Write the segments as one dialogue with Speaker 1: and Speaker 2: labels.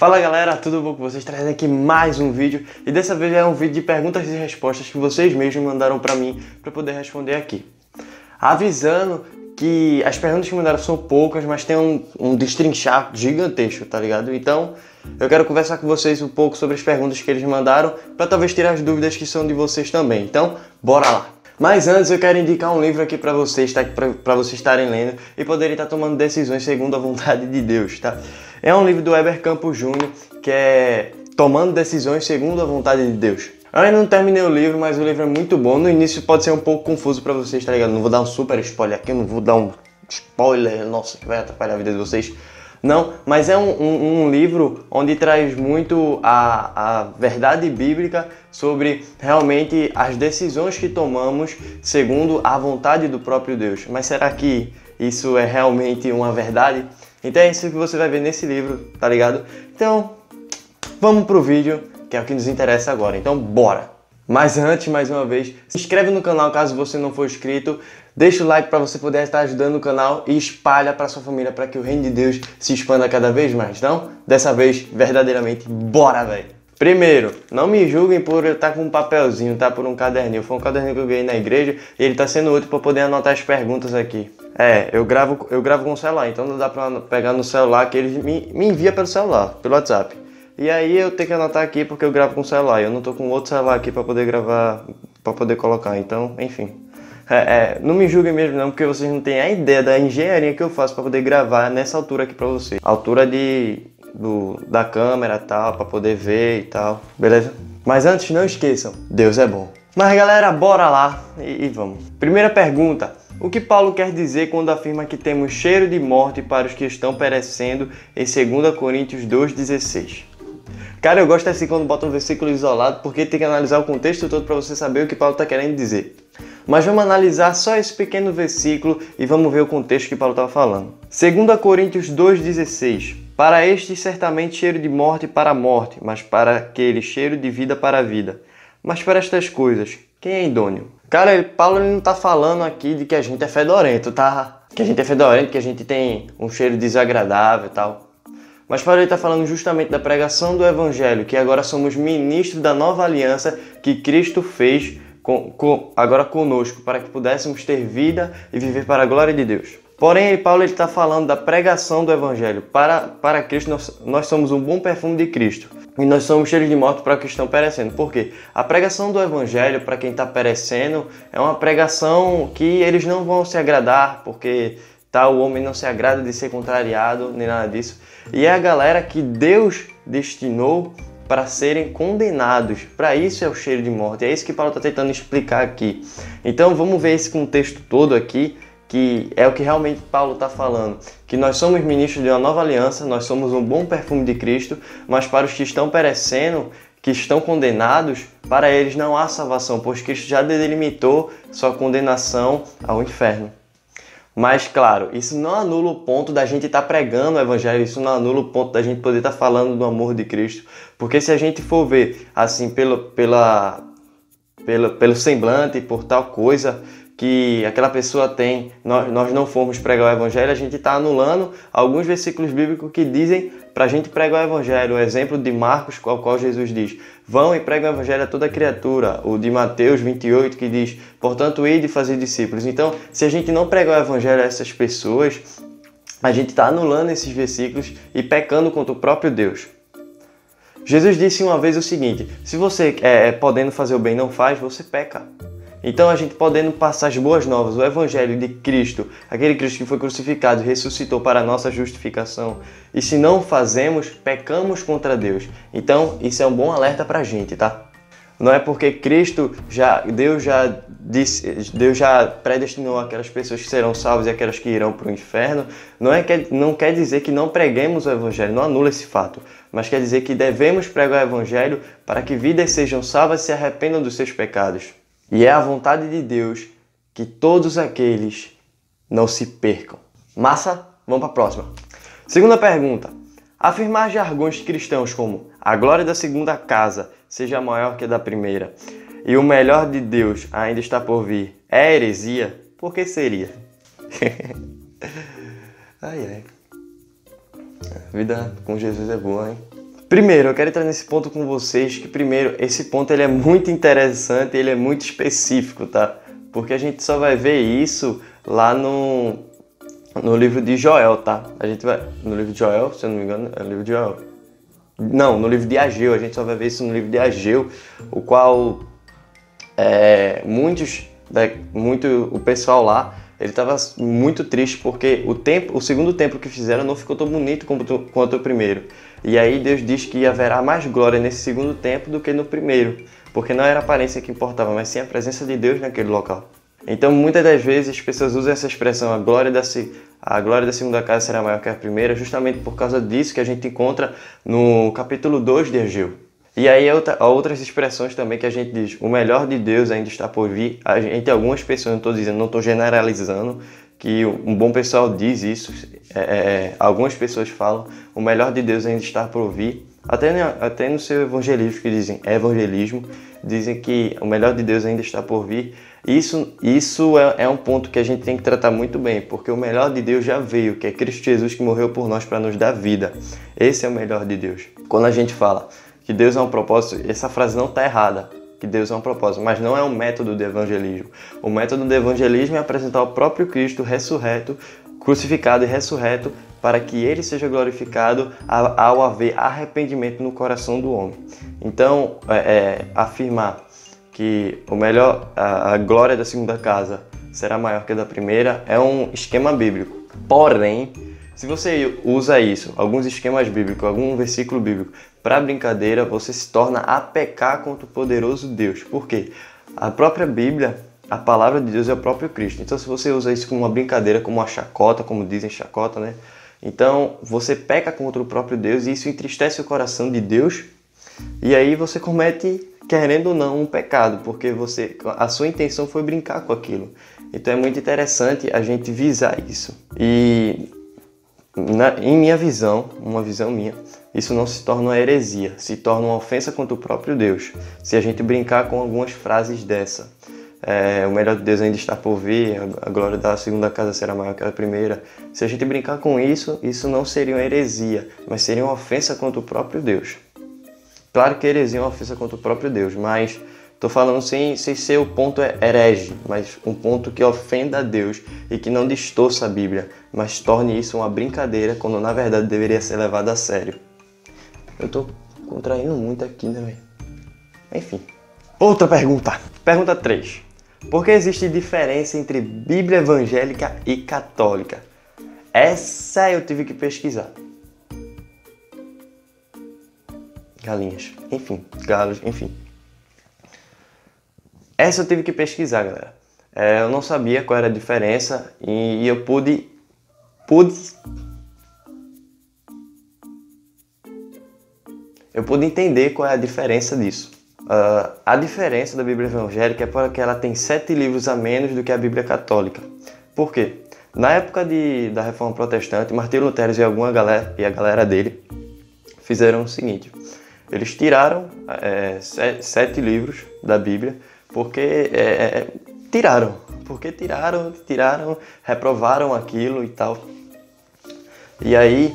Speaker 1: Fala galera, tudo bom com vocês? Trazendo aqui mais um vídeo e dessa vez é um vídeo de perguntas e respostas que vocês mesmos mandaram pra mim para poder responder aqui. Avisando que as perguntas que mandaram são poucas, mas tem um destrinchar gigantesco, tá ligado? Então eu quero conversar com vocês um pouco sobre as perguntas que eles mandaram para talvez tirar as dúvidas que são de vocês também. Então, bora lá! Mas antes eu quero indicar um livro aqui para vocês, tá? Para vocês estarem lendo e poderem estar tomando decisões segundo a vontade de Deus, tá? É um livro do Heber Campos Júnior, que é Tomando Decisões Segundo a Vontade de Deus. Eu ainda não terminei o livro, mas o livro é muito bom. No início pode ser um pouco confuso para vocês, tá ligado? Não vou dar um super spoiler aqui, não vou dar um spoiler, nossa, que vai atrapalhar a vida de vocês. Não, mas é um livro onde traz muito a verdade bíblica sobre realmente as decisões que tomamos segundo a vontade do próprio Deus. Mas será que isso é realmente uma verdade? Então é isso que você vai ver nesse livro, tá ligado? Então, vamos pro vídeo, que é o que nos interessa agora. Então, bora! Mas antes, mais uma vez, se inscreve no canal caso você não for inscrito, deixa o like para você poder estar ajudando o canal e espalha para sua família para que o reino de Deus se expanda cada vez mais. Então, dessa vez, verdadeiramente, bora, velho! Primeiro, não me julguem por eu estar com um papelzinho, tá? Por um caderninho. Foi um caderninho que eu ganhei na igreja e ele tá sendo útil para poder anotar as perguntas aqui. Eu gravo com o celular, então não dá para pegar no celular, que ele me envia pelo celular, pelo WhatsApp. E aí eu tenho que anotar aqui porque eu gravo com o celular. Eu não tô com outro celular aqui para poder gravar, para poder colocar. Então, enfim. Não me julguem mesmo não, porque vocês não têm a ideia da engenharia que eu faço para poder gravar nessa altura aqui para vocês. Altura da câmera e tal, para poder ver e tal, beleza? Mas antes, não esqueçam, Deus é bom. Mas galera, bora lá e vamos. Primeira pergunta. O que Paulo quer dizer quando afirma que temos cheiro de morte para os que estão perecendo em 2 Coríntios 2,16? Cara, eu gosto assim quando bota um versículo isolado, porque tem que analisar o contexto todo para você saber o que Paulo está querendo dizer. Mas vamos analisar só esse pequeno versículo e vamos ver o contexto que Paulo estava falando. 2 Coríntios 2,16. Para este certamente cheiro de morte para a morte, mas para aquele cheiro de vida para a vida. Mas para estas coisas, quem é idôneo? Cara, Paulo não está falando aqui de que a gente é fedorento, tá? Que a gente é fedorento, que a gente tem um cheiro desagradável e tal. Mas Paulo está falando justamente da pregação do Evangelho, que agora somos ministros da nova aliança que Cristo fez agora conosco, para que pudéssemos ter vida e viver para a glória de Deus. Porém, Paulo está falando da pregação do Evangelho. Para Cristo, nós somos um bom perfume de Cristo. E nós somos cheiros de morte para os que estão perecendo. Por quê? A pregação do Evangelho, para quem está perecendo, é uma pregação que eles não vão se agradar, porque o homem não se agrada de ser contrariado, nem nada disso. E é a galera que Deus destinou para serem condenados. Para isso é o cheiro de morte. É isso que Paulo está tentando explicar aqui. Então vamos ver esse contexto todo aqui, que é o que realmente Paulo está falando. Que nós somos ministros de uma nova aliança, nós somos um bom perfume de Cristo, mas para os que estão perecendo, que estão condenados, para eles não há salvação, pois Cristo já delimitou sua condenação ao inferno. Mas, claro, isso não anula o ponto da gente estar pregando o Evangelho, isso não anula o ponto da gente poder estar falando do amor de Cristo. Porque se a gente for ver, assim, pelo semblante, por tal coisa que aquela pessoa tem, nós não formos pregar o Evangelho, a gente está anulando alguns versículos bíblicos que dizem para a gente pregar o Evangelho. O exemplo de Marcos, qual Jesus diz: vão e pregam o Evangelho a toda criatura. O de Mateus 28, que diz: portanto, ide e fazer discípulos. Então, se a gente não pregar o Evangelho a essas pessoas, a gente está anulando esses versículos e pecando contra o próprio Deus. Jesus disse uma vez o seguinte: se você, podendo fazer o bem, não faz, você peca. Então a gente podendo passar as boas novas, o Evangelho de Cristo, aquele Cristo que foi crucificado e ressuscitou para a nossa justificação, e se não fazemos, pecamos contra Deus. Então isso é um bom alerta para a gente, tá? Não é porque Deus já predestinou aquelas pessoas que serão salvas e aquelas que irão para o inferno, não quer dizer que não preguemos o Evangelho, não anula esse fato, mas quer dizer que devemos pregar o Evangelho para que vidas sejam salvas e se arrependam dos seus pecados. E é a vontade de Deus que todos aqueles não se percam. Massa? Vamos para a próxima. Segunda pergunta. Afirmar jargões cristãos como a glória da segunda casa seja maior que a da primeira e o melhor de Deus ainda está por vir é heresia? Por que seria? Ai. A vida com Jesus é boa, hein? Primeiro, eu quero entrar nesse ponto com vocês, que primeiro, esse ponto ele é muito interessante, ele é muito específico, tá? Porque a gente só vai ver isso lá no livro de Joel, tá? A gente vai... No livro de Joel, se eu não me engano, é o livro de Joel. Não, no livro de Ageu, a gente só vai ver isso no livro de Ageu, o qual o pessoal lá, ele estava muito triste porque o segundo templo que fizeram não ficou tão bonito quanto o primeiro. E aí Deus diz que haverá mais glória nesse segundo templo do que no primeiro, porque não era a aparência que importava, mas sim a presença de Deus naquele local. Então, muitas das vezes as pessoas usam essa expressão, a glória da segunda casa será maior que a primeira, justamente por causa disso que a gente encontra no capítulo 2 de Ageu. E aí há outras expressões também que a gente diz, o melhor de Deus ainda está por vir. Entre algumas pessoas, não estou dizendo, não estou generalizando, que um bom pessoal diz isso, algumas pessoas falam, o melhor de Deus ainda está por vir. Até no seu evangelismo, que dizem evangelismo, dizem que o melhor de Deus ainda está por vir. Isso é um ponto que a gente tem que tratar muito bem, porque o melhor de Deus já veio, que é Cristo Jesus que morreu por nós para nos dar vida. Esse é o melhor de Deus. Quando a gente fala que Deus é um propósito, essa frase não está errada, que Deus é um propósito, mas não é um método do evangelismo. O método do evangelismo é apresentar o próprio Cristo ressurreto, crucificado e ressurreto, para que ele seja glorificado ao haver arrependimento no coração do homem. Então, afirmar que a glória da segunda casa será maior que a da primeira é um esquema bíblico. Porém, se você usa isso, alguns esquemas bíblicos, algum versículo bíblico, para brincadeira, você se torna a pecar contra o poderoso Deus. Por quê? A própria Bíblia, a palavra de Deus é o próprio Cristo. Então, se você usa isso como uma brincadeira, como uma chacota, como dizem chacota, né? Então, você peca contra o próprio Deus e isso entristece o coração de Deus. E aí você comete, querendo ou não, um pecado, porque a sua intenção foi brincar com aquilo. Então, é muito interessante a gente visar isso. E, em minha visão, uma visão minha, isso não se torna uma heresia, se torna uma ofensa contra o próprio Deus. Se a gente brincar com algumas frases dessa. O melhor de Deus ainda está por vir, a glória da segunda casa será maior que a primeira. Se a gente brincar com isso, isso não seria uma heresia, mas seria uma ofensa contra o próprio Deus. Claro que heresia é uma ofensa contra o próprio Deus, mas estou falando sem ser o ponto herege, mas um ponto que ofenda a Deus e que não distorça a Bíblia, mas torne isso uma brincadeira, quando na verdade deveria ser levado a sério. Eu estou contraindo muito aqui, né, velho? Enfim. Outra pergunta. Pergunta 3. Por que existe diferença entre Bíblia evangélica e católica? Essa eu tive que pesquisar. Galinhas. Enfim, galos, enfim. Essa eu tive que pesquisar, galera. Eu não sabia qual era a diferença e eu pude entender qual é a diferença disso. A diferença da Bíblia evangélica é porque ela tem 7 livros a menos do que a Bíblia católica. Por quê? Na época da Reforma Protestante, Martinho Lutero e a galera dele fizeram o seguinte. Eles tiraram 7 livros da Bíblia porque tiraram, reprovaram aquilo e tal. E aí,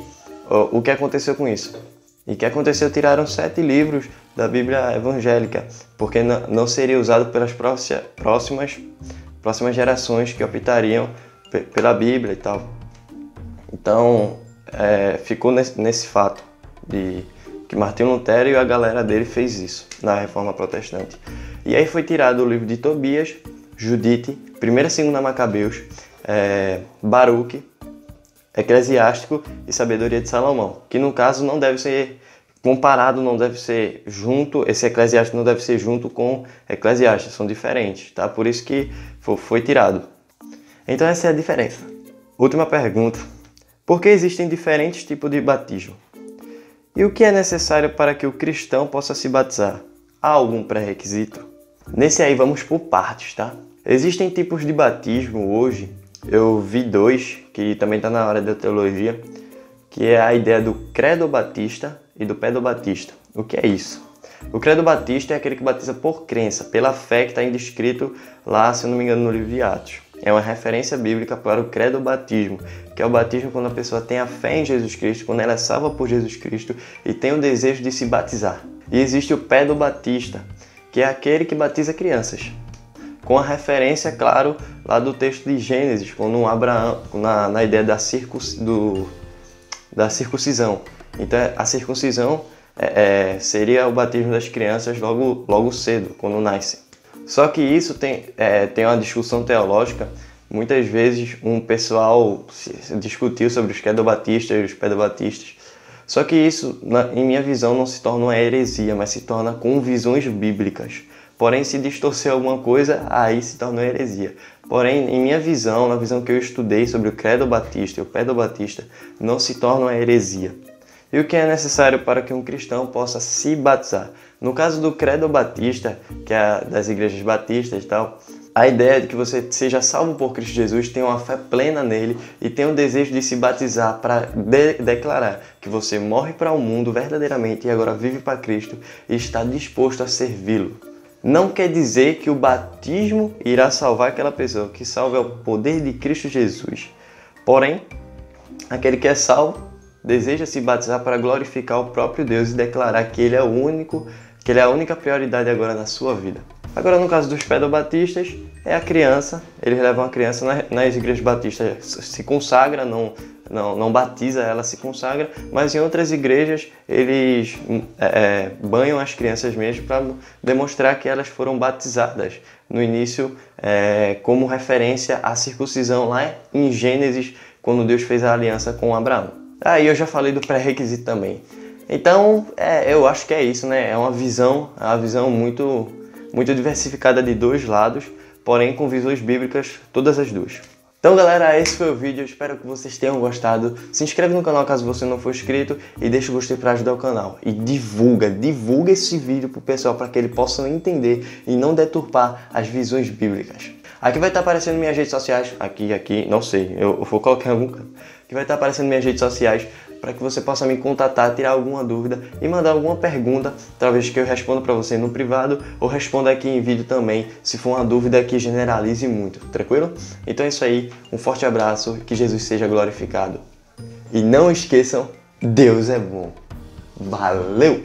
Speaker 1: o que aconteceu com isso? E o que aconteceu? Tiraram 7 livros da Bíblia evangélica, porque não seria usado pelas próximas gerações que optariam pela Bíblia e tal. Então, ficou nesse fato de que Martinho Lutero e a galera dele fez isso na Reforma Protestante. E aí foi tirado o livro de Tobias, Judite, 1ª e 2ª Macabeus, Baruque, Eclesiástico e Sabedoria de Salomão, que no caso não deve ser comparado, não deve ser junto, esse Eclesiástico não deve ser junto com Eclesiastes, são diferentes, tá? Por isso que foi tirado. Então essa é a diferença. Última pergunta. Por que existem diferentes tipos de batismo? E o que é necessário para que o cristão possa se batizar? Há algum pré-requisito? Nesse aí vamos por partes, tá? Existem tipos de batismo hoje. Eu vi 2, que também está na área da teologia, que é a ideia do credo batista e do pedobatista. O que é isso? O credo batista é aquele que batiza por crença, pela fé que está descrito lá, se eu não me engano, no livro de Atos. é uma referência bíblica para o credo batismo, que é o batismo quando a pessoa tem a fé em Jesus Cristo, quando ela é salva por Jesus Cristo e tem o desejo de se batizar. E existe o pedobatista, que é aquele que batiza crianças, com a referência, claro, lá do texto de Gênesis, quando Abraão, na ideia da circuncisão. Então a circuncisão seria o batismo das crianças logo cedo, quando nascem. Só que isso tem uma discussão teológica. Muitas vezes um pessoal discutiu sobre os credobatistas e os pedobatistas. Só que isso, em minha visão, não se torna uma heresia, mas se torna com visões bíblicas. Porém, se distorcer alguma coisa, aí se torna uma heresia. Porém, em minha visão, na visão que eu estudei sobre o credo batista e o pedobatista, não se torna uma heresia. E o que é necessário para que um cristão possa se batizar? No caso do credo batista, que é das igrejas batistas e tal, a ideia de que você seja salvo por Cristo Jesus, tenha uma fé plena nele e tenha o desejo de se batizar para declarar que você morre para o mundo verdadeiramente e agora vive para Cristo e está disposto a servi-lo. Não quer dizer que o batismo irá salvar aquela pessoa, que salva é o poder de Cristo Jesus. Porém, aquele que é salvo deseja se batizar para glorificar o próprio Deus e declarar que Ele é o único, que Ele é a única prioridade agora na sua vida. Agora, no caso dos pedobatistas, é a criança. Eles levam a criança nas igrejas batistas, se consagra, não batiza, ela se consagra, mas em outras igrejas eles banham as crianças mesmo para demonstrar que elas foram batizadas no início, como referência à circuncisão lá em Gênesis, quando Deus fez a aliança com Abraão. Aí eu já falei do pré-requisito também. Então, eu acho que é isso, né? É uma visão muito diversificada de dois lados, porém com visões bíblicas todas as duas. Então galera, esse foi o vídeo, eu espero que vocês tenham gostado. Se inscreve no canal caso você não for inscrito e deixa o gostei para ajudar o canal. E divulga esse vídeo pro pessoal para que eles possam entender e não deturpar as visões bíblicas. Aqui vai estar aparecendo minhas redes sociais, aqui, não sei, eu vou colocar em algum canto. Aqui vai estar aparecendo minhas redes sociais para que você possa me contatar, tirar alguma dúvida e mandar alguma pergunta, talvez que eu responda para você no privado ou responda aqui em vídeo também, se for uma dúvida que generalize muito, tranquilo? Então é isso aí, um forte abraço, que Jesus seja glorificado. E não esqueçam, Deus é bom. Valeu!